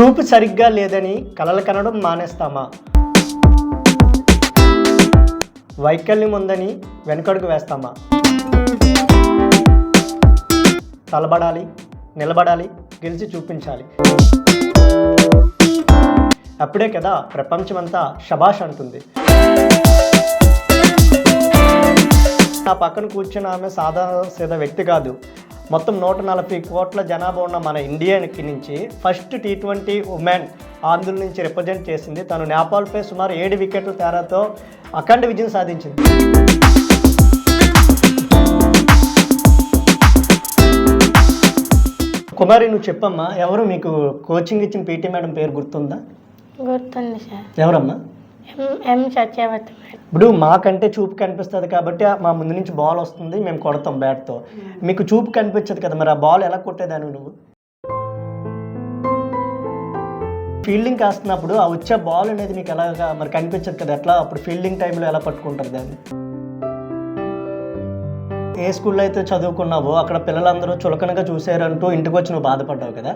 చూపు సరిగ్గా లేదని కలలు కనడం మానేస్తామా? వైకల్యం ఉందని వెనకడుగు వేస్తామా? తలబడాలి, నిలబడాలి, గెలిచి చూపించాలి. అప్పుడే కదా ప్రపంచమంతా శబాష్ అంటుంది. నా పక్కన కూర్చున్న ఆమె సాదా వ్యక్తి కాదు. మొత్తం 140 కోట్ల జనాభా ఉన్న మన ఇండియాకి నుంచి ఫస్ట్ T20 ఉమెన్ ఆంధ్ర నుంచి రిప్రజెంట్ చేసింది. తను నేపాల్పై సుమారు 7 వికెట్ల తేడాతో అఖండ విజయం సాధించింది. కుమారి, నువ్వు చెప్పమ్మా, ఎవరు మీకు కోచింగ్ ఇచ్చిన పీటీ మేడం పేరు గుర్తుందా? గుర్తుంది సార్. ఎవరమ్మా? ఎం సత్యవతి. ఇప్పుడు మాకంటే చూపు కనిపిస్తుంది కాబట్టి మా ముందు నుంచి బాల్ వస్తుంది, మేము కొడతాం బ్యాట్తో. మీకు చూపు కనిపించదు కదా, మరి ఆ బాల్ ఎలా కొట్టేదాన్ని నువ్వు? ఫీల్డింగ్ కాస్తున్నప్పుడు ఆ వచ్చే బాల్ అనేది మీకు ఎలాగా మరి కనిపించదు కదా, ఎట్లా అప్పుడు ఫీల్డింగ్ టైంలో ఎలా పట్టుకుంటారు దాన్ని? ఏ స్కూల్లో అయితే చదువుకున్నావో అక్కడ పిల్లలందరూ చులకనగా చూశారంటూ ఇంటికి వచ్చి నువ్వు బాధపడ్డావు కదా.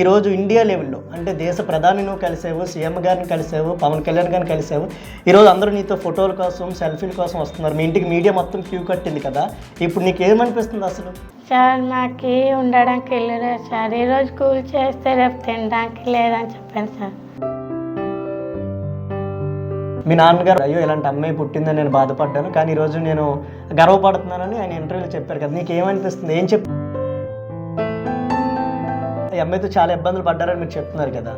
ఈరోజు ఇండియా లెవెల్లో అంటే దేశ ప్రధాని నువ్వు కలిసావు, సీఎం గారిని కలిసావు, పవన్ కళ్యాణ్ గారిని కలిసావు. ఈరోజు అందరూ నీతో ఫోటోల కోసం, సెల్ఫీల కోసం వస్తున్నారు. మీ ఇంటికి మీడియా మొత్తం క్యూ కట్టింది కదా. ఇప్పుడు నీకు ఏమనిపిస్తుంది అసలు? సార్, మాకు ఉండడానికి ఇల్లు లేదు సార్. ఈరోజు కూల్ చేస్తే రేపు తినడానికి లేదని చెప్పాను సార్. మీ నాన్నగారు అయ్యో ఇలాంటి అమ్మాయి పుట్టిందని నేను బాధపడ్డాను, కానీ ఈరోజు నేను గర్వపడుతున్నానని ఆయన ఇంటర్వ్యూలో చెప్పారు కదా. నీకు ఏమనిపిస్తుంది? ఏం చెప్పు? ఈ అమ్మాయితో చాలా ఇబ్బందులు పడ్డారని మీరు చెప్తున్నారు కదా.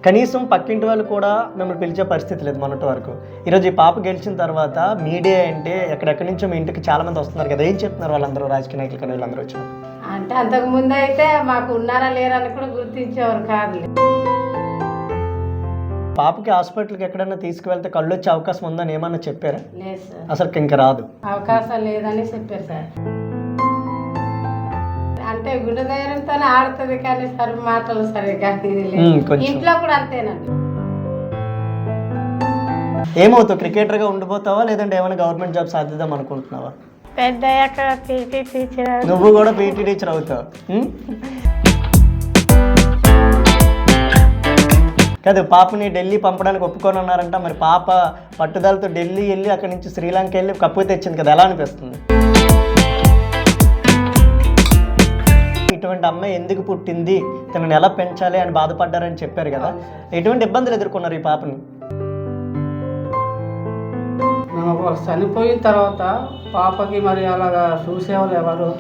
కనీసం పక్కింటి వాళ్ళు కూడా మిమ్మల్ని పిలిచే పరిస్థితి లేదు మొన్నటి వరకు. ఈరోజు ఈ పాప గెలిచిన తర్వాత మీడియా అంటే ఎక్కడెక్కడి నుంచో మీ ఇంటికి చాలా మంది వస్తున్నారు కదా. ఏం చెప్తున్నారు వాళ్ళందరూ, రాజకీయ నాయకులు కానీ వీళ్ళందరూ వచ్చిన? అంటే అంతకుముందు అయితే మాకు ఉన్నారా లేరా అని కూడా గుర్తించేవారు కాదు. పాపకి హాస్పిటల్కి ఎక్కడైనా తీసుకువెళ్తే కళ్ళు వచ్చే అవకాశం ఉందని ఏమన్నా చెప్పారా? లేదు సార్, అసలు ఇంకా రాదు, అవకాశం లేదని చెప్పారు సార్. అంటే గుండె ధైర్యంతోనే ఆడుతుంది కానీ సార్ మాటలు సరిగ్గా ఇంట్లో కూడా అంతేనండి. ఏమవుతావు? క్రికెటర్గా ఉండిపోతావా లేదంటే ఏమైనా గవర్నమెంట్ జాబ్ సాధిద్దాం అనుకుంటున్నావా? పెద్దయ్యాక పీటీ టీచర్. నువ్వు కూడా పీటీ టీచర్ అవుతావు కాదు. పాపని ఢిల్లీ పంపడానికి ఒప్పుకొని ఉన్నారంట. మరి పాప పట్టుదలతో ఢిల్లీ వెళ్ళి అక్కడి నుంచి శ్రీలంక వెళ్ళి కప్పు తెచ్చింది కదా, ఎలా అనిపిస్తుంది? ఇటువంటి అమ్మాయి ఎందుకు పుట్టింది, తనని ఎలా పెంచాలి అని బాధపడ్డారని చెప్పారు కదా. ఎటువంటి ఇబ్బందులు ఎదుర్కొన్నారు ఈ పాపని? చనిపోయిన తర్వాత పాపకి మరి అలాగా చూసేవాళ్ళు ఎవరు?